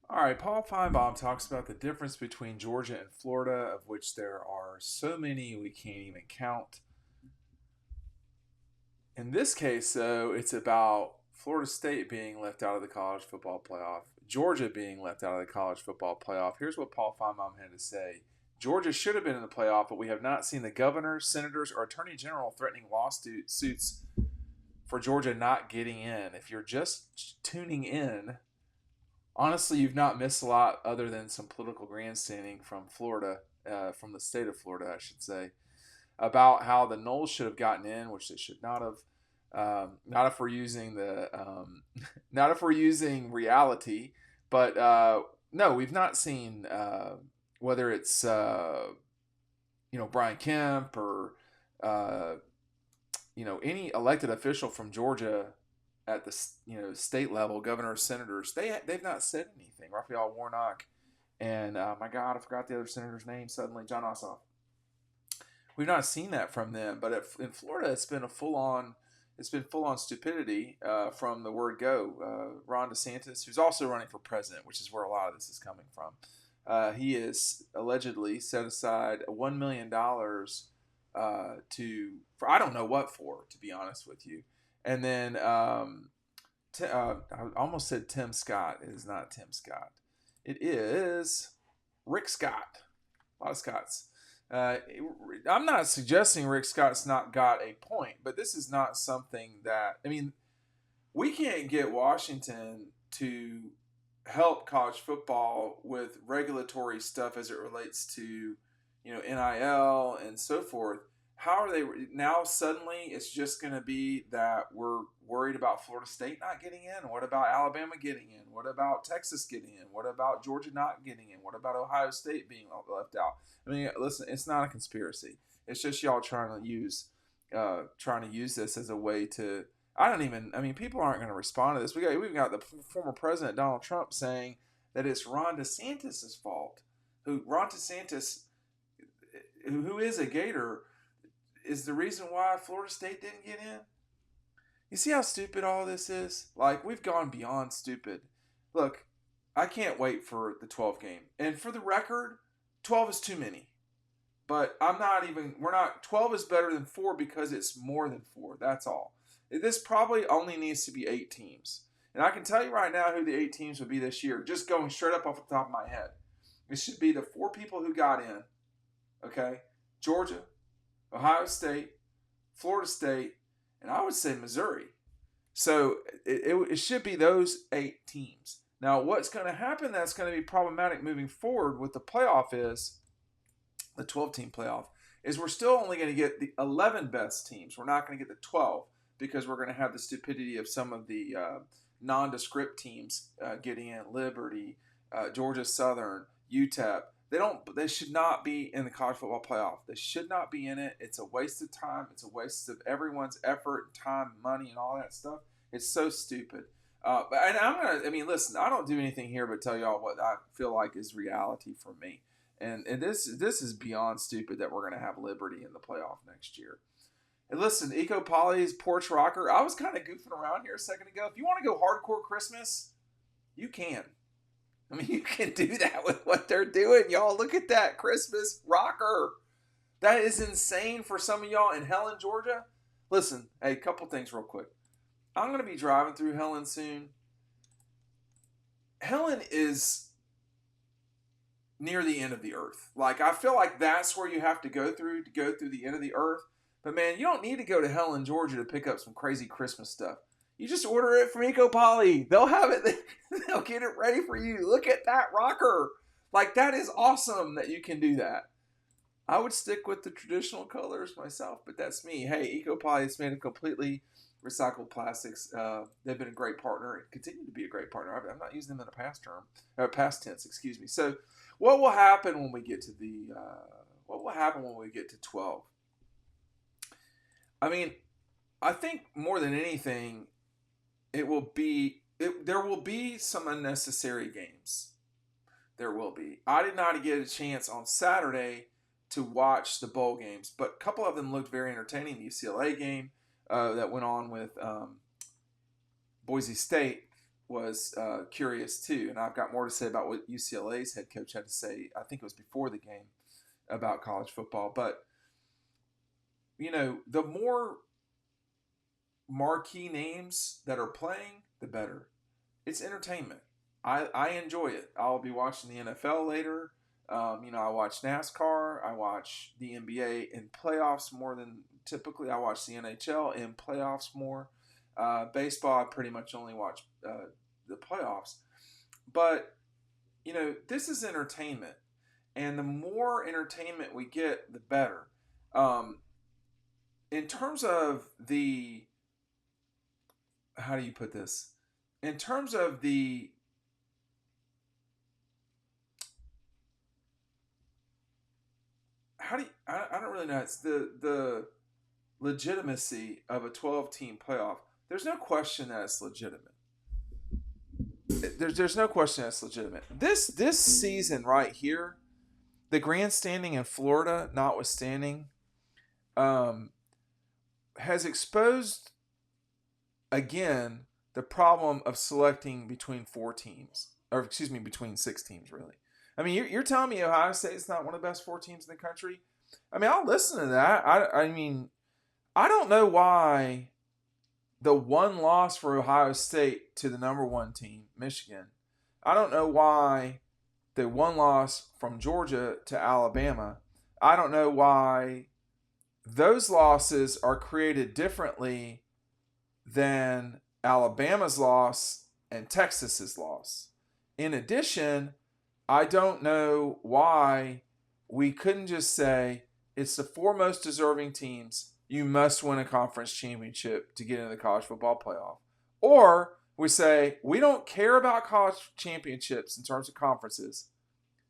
All right, Paul Finebaum talks about the difference between Georgia and Florida, of which there are so many we can't even count. In this case, though, it's about Florida State being left out of the college football playoff, Georgia being left out of the college football playoff. Here's what Paul Finebaum had to say. Georgia should have been in the playoff, but we have not seen the governor, senators, or attorney general threatening lawsuits for Georgia not getting in. If you're just tuning in, honestly, you've not missed a lot other than some political grandstanding from Florida, from the state of Florida, I should say, about how the Knowles should have gotten in, which they should not have. Not if we're using not if we're using reality, but no, we've not seen whether it's Brian Kemp or uh, any elected official from Georgia at the state level, governors, senators, they've not said anything. Raphael Warnock and my God, I forgot the other senator's name suddenly. John Ossoff. We've not seen that from them, but in Florida, it's been full on stupidity from the word go. Ron DeSantis, who's also running for president, which is where a lot of this is coming from. He is allegedly set aside $1 million for I don't know what for, to be honest with you. And then I almost said Tim Scott. It is not Tim Scott. It is Rick Scott. A lot of Scotts. Uh, I'm not suggesting Rick Scott's not got a point, but this is not something that we can't get Washington to help college football with regulatory stuff as it relates to NIL and so forth. How are they now? Suddenly, it's just going to be that we're worried about Florida State not getting in. What about Alabama getting in? What about Texas getting in? What about Georgia not getting in? What about Ohio State being left out? Listen, it's not a conspiracy. It's just y'all trying to use this as a way to. I don't even. People aren't going to respond to this. We've got the former president Donald Trump saying that it's Ron DeSantis' fault. Ron DeSantis, who is a Gator, is the reason why Florida State didn't get in. You see how stupid all this is? Like, we've gone beyond stupid. Look, I can't wait for the 12 game. And for the record, 12 is too many. But we're not, 12 is better than 4 because it's more than 4. That's all. This probably only needs to be 8 teams. And I can tell you right now who the 8 teams would be this year, just going straight up off the top of my head. It should be the 4 people who got in. Okay? Georgia, Ohio State, Florida State, and I would say Missouri. So it should be those 8 teams. Now, what's going to happen that's going to be problematic moving forward with the playoff is the 12-team playoff is we're still only going to get the 11 best teams. We're not going to get the 12 because we're going to have the stupidity of some of the nondescript teams getting in. Liberty, Georgia Southern, UTEP. They should not be in the college football playoff. They should not be in it. It's a waste of time. It's a waste of everyone's effort, time, money, and all that stuff. It's so stupid. Listen, I don't do anything here but tell y'all what I feel like is reality for me. And this is beyond stupid that we're going to have Liberty in the playoff next year. And listen, Eco Poly's Porch Rocker, I was kind of goofing around here a second ago. If you want to go hardcore Christmas, you can. You can do that with what they're doing, y'all. Look at that Christmas rocker. That is insane for some of y'all in Helen, Georgia. Listen, hey, a couple things real quick. I'm going to be driving through Helen soon. Helen is near the end of the earth. Like, I feel like that's where you have to go through the end of the earth. But man, you don't need to go to Helen, Georgia to pick up some crazy Christmas stuff. You just order it from Eco Poly. They'll have it. They'll get it ready for you. Look at that rocker. Like, that is awesome that you can do that. I would stick with the traditional colors myself, but that's me. Hey, Eco Poly is made of completely recycled plastics. They've been a great partner and continue to be a great partner. I'm not using them in a past tense, excuse me. So what will happen when we get to 12? I think more than anything, there will be some unnecessary games. There will be. I did not get a chance on Saturday to watch the bowl games, but a couple of them looked very entertaining. The UCLA game that went on with Boise State. was curious too, and I've got more to say about what UCLA's head coach had to say. I think it was before the game about college football, but the more marquee names that are playing, the better. It's entertainment. I enjoy it. I'll be watching the NFL later. I watch NASCAR. I watch the NBA in playoffs more than typically. I watch the NHL in playoffs more. Baseball, I pretty much only watch the playoffs. But, this is entertainment. And the more entertainment we get, the better. In terms of how do you put this? In terms of I don't really know. It's the legitimacy of a 12-team playoff. There's no question that it's legitimate. There's no question that's legitimate. This season right here, the grandstanding in Florida notwithstanding, has exposed again the problem of selecting between between 6 teams, really. I mean, you're telling me Ohio State's not one of the best 4 teams in the country? I mean, I'll listen to that. I mean, I don't know why the one loss for Ohio State to the number 1 team, Michigan, I don't know why the one loss from Georgia to Alabama, I don't know why those losses are created differently than Alabama's loss and Texas's loss. In addition, I don't know why we couldn't just say it's the 4 most deserving teams. You must win a conference championship to get into the college football playoff. Or we say we don't care about college championships in terms of conferences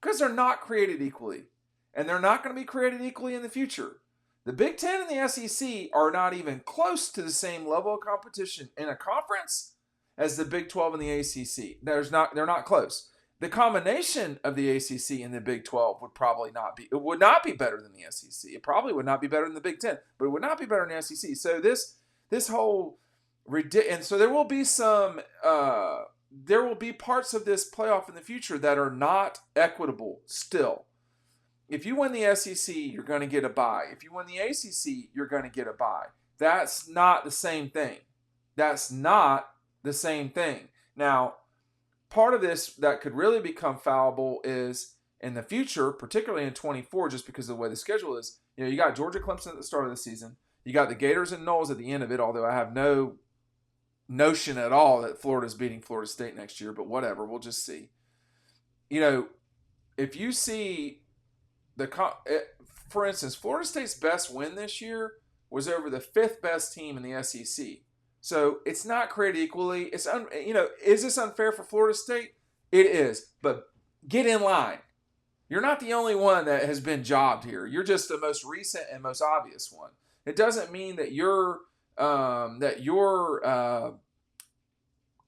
because they're not created equally. And they're not going to be created equally in the future. The Big Ten and the SEC are not even close to the same level of competition in a conference as the Big 12 and the ACC. They're not close. The combination of the ACC and the Big 12 would not be better than the SEC. It probably would not be better than the Big 10, but it would not be better than the SEC. So this whole and so there will be parts of this playoff in the future that are not equitable still. If you win the SEC, you're going to get a bye. If you win the ACC, you're going to get a bye. That's not the same thing. That's not the same thing. Now, part of this that could really become fallible is in the future, particularly in 24, just because of the way the schedule is. You got Georgia Clemson at the start of the season. You got the Gators and Noles at the end of it, although I have no notion at all that Florida's beating Florida State next year, but whatever, we'll just see. If you see for instance, Florida State's best win this year was over the 5th best team in the SEC. So it's not created equally. Is this unfair for Florida State? It is, but get in line. You're not the only one that has been jobbed here. You're just the most recent and most obvious one. It doesn't mean that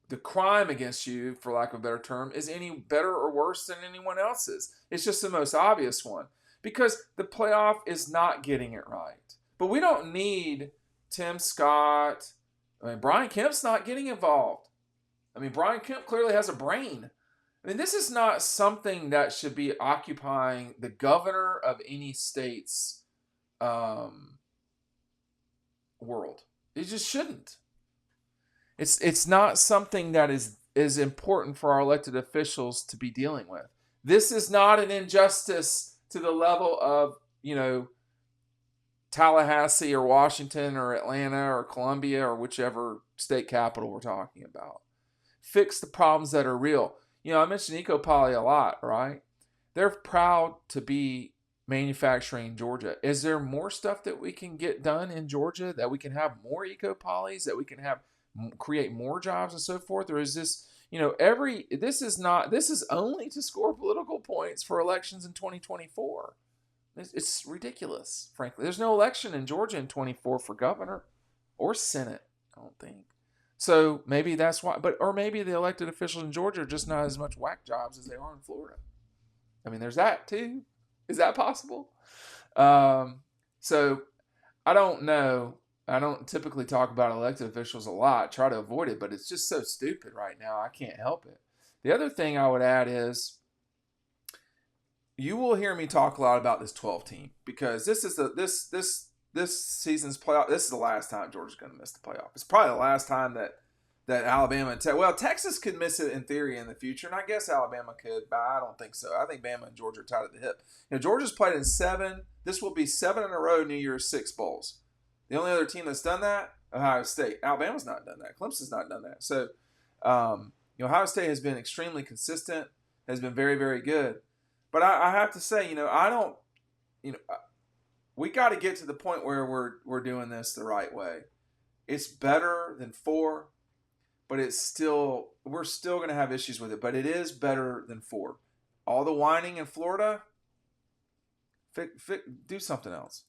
the crime against you, for lack of a better term, is any better or worse than anyone else's. It's just the most obvious one because the playoff is not getting it right. But we don't need Tim Scott. I mean, Brian Kemp's not getting involved. I mean, Brian Kemp clearly has a brain. I mean, this is not something that should be occupying the governor of any state's world. It just shouldn't. It's not something that is important for our elected officials to be dealing with. This is not an injustice to the level of, Tallahassee or Washington or Atlanta or Columbia or whichever state capital we're talking about. Fix the problems that are real. I mentioned EcoPoly a lot, right? They're proud to be manufacturing in Georgia. Is there more stuff that we can get done in Georgia, that we can have more EcoPolys, that we can create more jobs and so forth? Or is this, this is only to score political points for elections in 2024. It's ridiculous, frankly. There's no election in Georgia in 24 for governor or Senate, I don't think. So maybe that's why, or maybe the elected officials in Georgia are just not as much whack jobs as they are in Florida. I mean, there's that too. Is that possible? So I don't know. I don't typically talk about elected officials a lot, try to avoid it, but it's just so stupid right now. I can't help it. The other thing I would add is you will hear me talk a lot about this 12 team because this season's playoff. This is the last time Georgia's going to miss the playoff. It's probably the last time that Alabama and Texas could miss it in theory in the future, and I guess Alabama could, but I don't think so. I think Bama and Georgia are tied at the hip. Georgia's played in 7. This will be 7 in a row New Year's 6 bowls. The only other team that's done that, Ohio State. Alabama's not done that. Clemson's not done that. So, Ohio State has been extremely consistent, has been very, very good. But I have to say, I don't, we got to get to the point where we're doing this the right way. It's better than 4, but we're still going to have issues with it. But it is better than 4. All the whining in Florida, do something else.